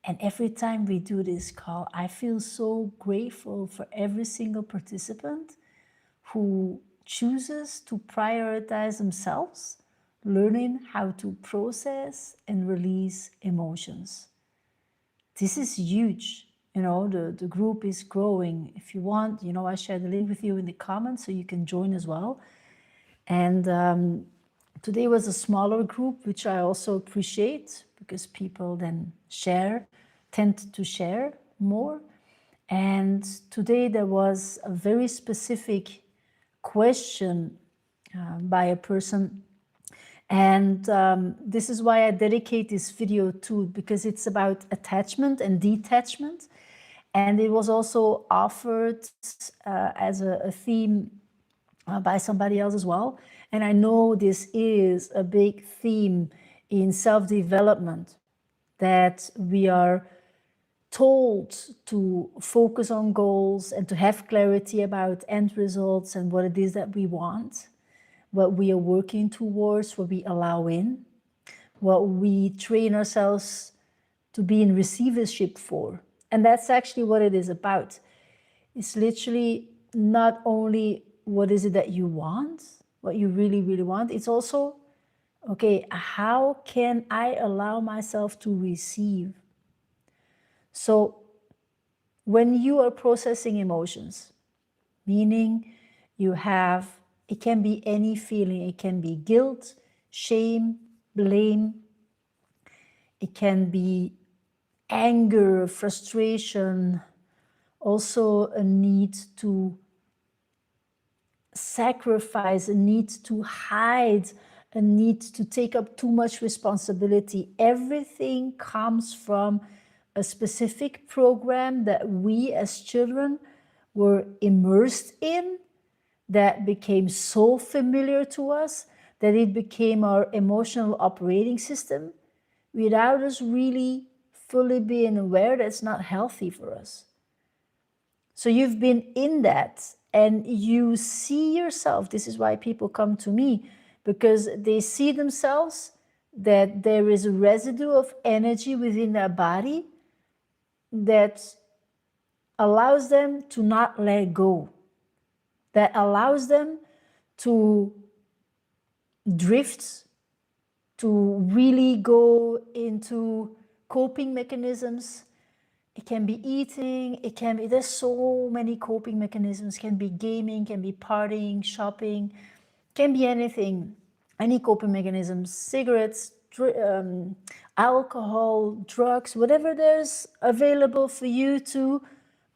And every time we do this call, I feel so grateful for every single participant who chooses to prioritize themselves, learning how to process and release emotions. This is huge. The group is growing. If you want, I share the link with you in the comments so you can join as well. And today was a smaller group, which I also appreciate because people then tend to share more. And today there was a very specific question by a person. And this is why I dedicate this video to, because it's about attachment and detachment. And it was also offered as a theme by somebody else as well. And I know this is a big theme in self-development, that we are told to focus on goals and to have clarity about end results and what it is that we want, what we are working towards, what we allow in, what we train ourselves to be in receivership for. And that's actually what it is about. It's literally not only what is it that you want, what you really, really want. It's also, okay, how can I allow myself to receive? So when you are processing emotions, meaning it can be any feeling. It can be guilt, shame, blame. It can be anger, frustration, also a need to sacrifice, a need to hide, a need to take up too much responsibility. Everything comes from a specific program that we as children were immersed in, that became so familiar to us that it became our emotional operating system without us really fully being aware that it's not healthy for us. So you've been in that and you see yourself. This is why people come to me, because they see themselves that there is a residue of energy within their body that allows them to not let go, that allows them to drift, to really go into coping mechanisms. It can be eating, there's so many coping mechanisms. It can be gaming, can be partying, shopping, can be anything, any coping mechanisms, cigarettes, alcohol, drugs, whatever there's available for you to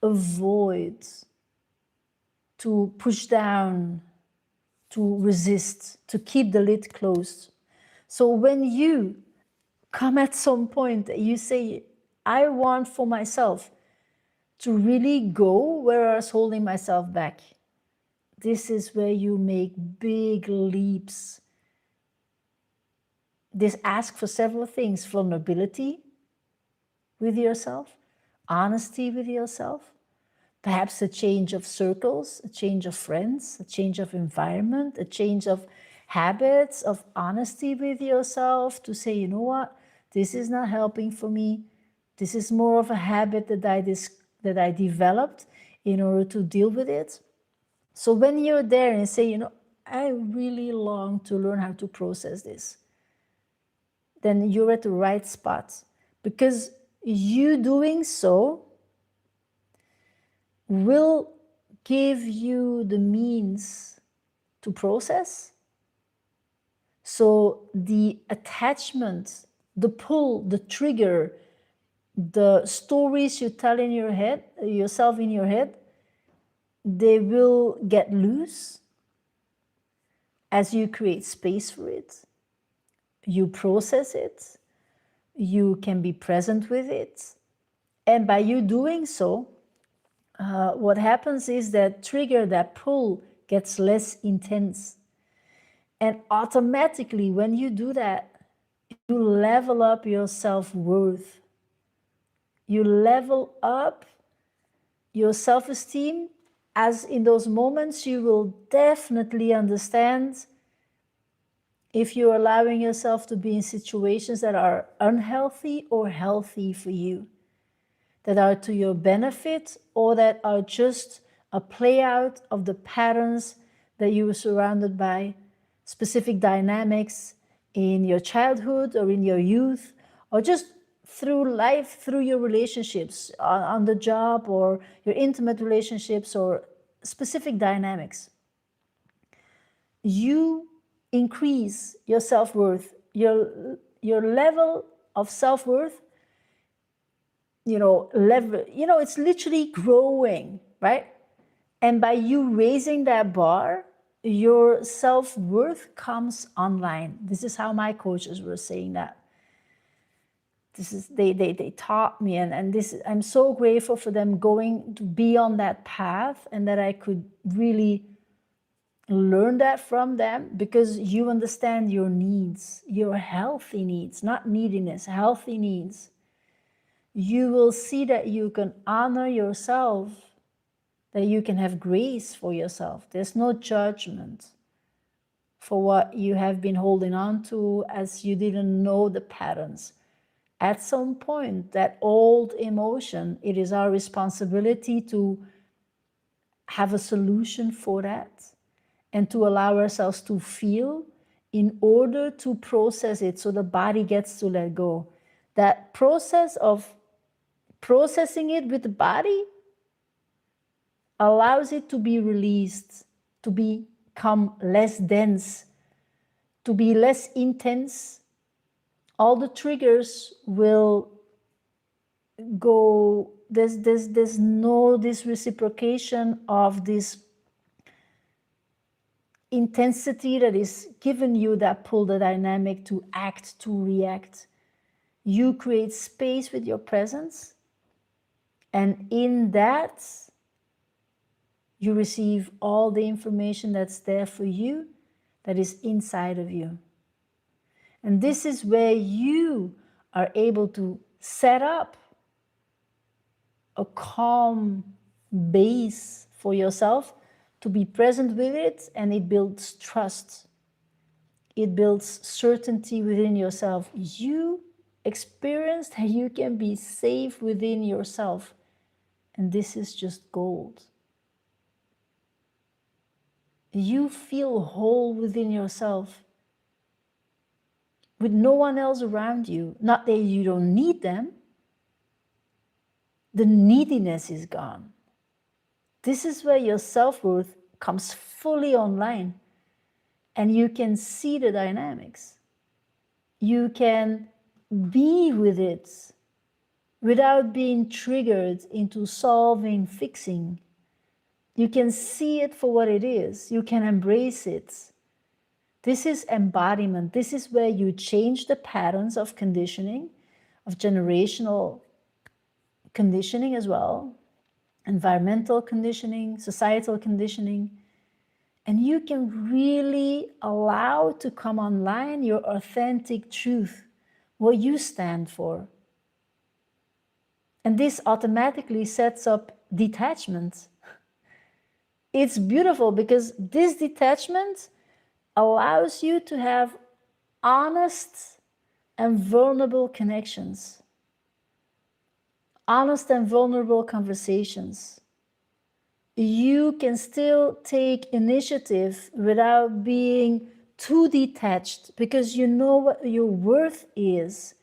avoid, to push down, to resist, to keep the lid closed. So when you come at some point, you say, I want for myself to really go where I was holding myself back. This is where you make big leaps. This asks for several things: vulnerability with yourself, honesty with yourself, perhaps a change of circles, a change of friends, a change of environment, a change of habits, of honesty with yourself, to say, you know what, this is not helping for me. This is more of a habit that I developed in order to deal with it. So when you're there and say, I really long to learn how to process this, then you're at the right spot, because you doing so will give you the means to process. So the attachment, the pull, the trigger, the stories you tell in your head, yourself in your head, they will get loose as you create space for it. You process it. You can be present with it. And by you doing so, what happens is that trigger, that pull, gets less intense. And automatically, when you do that, you level up your self-worth. You level up your self-esteem, as in those moments you will definitely understand if you're allowing yourself to be in situations that are unhealthy or healthy for you. that are to your benefit or that are just a play out of the patterns that you were surrounded by, specific dynamics in your childhood or in your youth, or just through life, through your relationships on the job or your intimate relationships or specific dynamics. You increase your self-worth, your level of self-worth, it's literally growing, right? And by you raising that bar, your self-worth comes online. This is how my coaches were saying that. This is they taught me, and this, I'm so grateful for them going to be on that path, and that I could really learn that from them, because you understand your needs, your healthy needs, not neediness, healthy needs. You will see that you can honor yourself, that you can have grace for yourself. There's no judgment for what you have been holding on to as you didn't know the patterns. At some point, that old emotion, it is our responsibility to have a solution for that and to allow ourselves to feel in order to process it so the body gets to let go. That process of processing it with the body allows it to be released, to become less dense, to be less intense. All the triggers will go, there's no this reciprocation of this intensity that is giving you that pull, the dynamic to act, to react. You create space with your presence, and in that, you receive all the information that's there for you, that is inside of you. And this is where you are able to set up a calm base for yourself to be present with it, and it builds trust. It builds certainty within yourself. You experience that you can be safe within yourself, and this is just gold. You feel whole within yourself, with no one else around you. Not that you don't need them. The neediness is gone. This is where your self-worth comes fully online, and you can see the dynamics. You can be with it without being triggered into solving, fixing. You can see it for what it is. You can embrace it. This is embodiment. This is where you change the patterns of conditioning, of generational conditioning as well, environmental conditioning, societal conditioning, and you can really allow to come online your authentic truth, what you stand for. And this automatically sets up detachment. It's beautiful because this detachment allows you to have honest and vulnerable connections, honest and vulnerable conversations. You can still take initiative without being too detached, because you know what your worth is.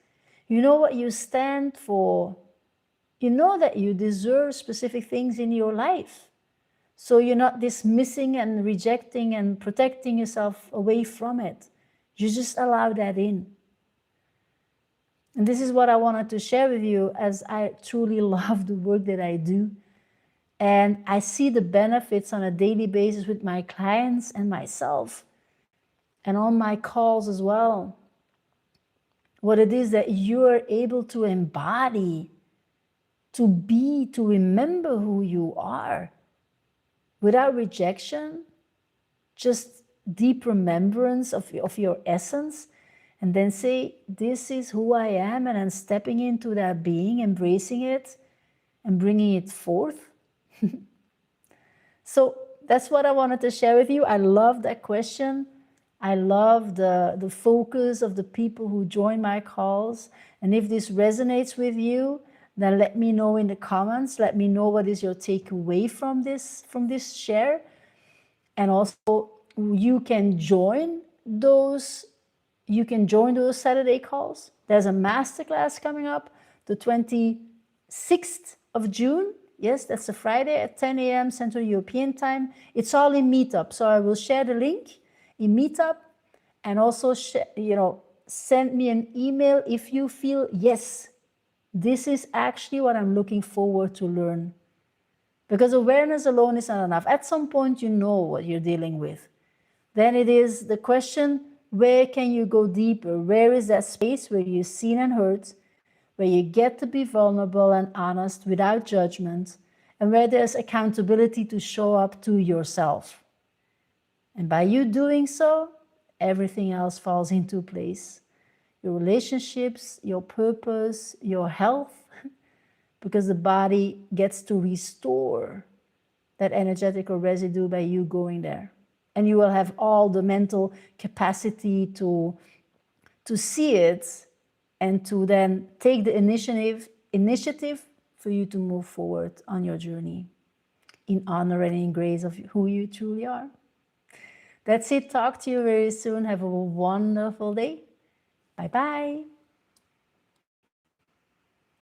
You know what you stand for. You know that you deserve specific things in your life. So you're not dismissing and rejecting and protecting yourself away from it. You just allow that in. And this is what I wanted to share with you, as I truly love the work that I do. And I see the benefits on a daily basis with my clients and myself, and on my calls as well. What it is that you are able to embody, to be, to remember who you are, without rejection, just deep remembrance of your essence, and then say, this is who I am, and I'm stepping into that being, embracing it, and bringing it forth. So that's what I wanted to share with you. I love that question. I love the focus of the people who join my calls. And if this resonates with you, then let me know in the comments. Let me know what is your takeaway from this share. And also you can join those Saturday calls. There's a masterclass coming up the 26th of June. Yes, that's a Friday at 10 a.m. Central European Time. It's all in Meetup. So I will share the link in Meetup, and also send me an email if you feel, yes, this is actually what I'm looking forward to learn. Because awareness alone is not enough. At some point, you know what you're dealing with. Then it is the question, where can you go deeper? Where is that space where you're seen and heard, where you get to be vulnerable and honest without judgment, and where there's accountability to show up to yourself? And by you doing so, everything else falls into place. Your relationships, your purpose, your health, because the body gets to restore that energetical residue by you going there. And you will have all the mental capacity to see it and to then take the initiative for you to move forward on your journey in honor and in grace of who you truly are. That's it. Talk to you very soon. Have a wonderful day. Bye-bye.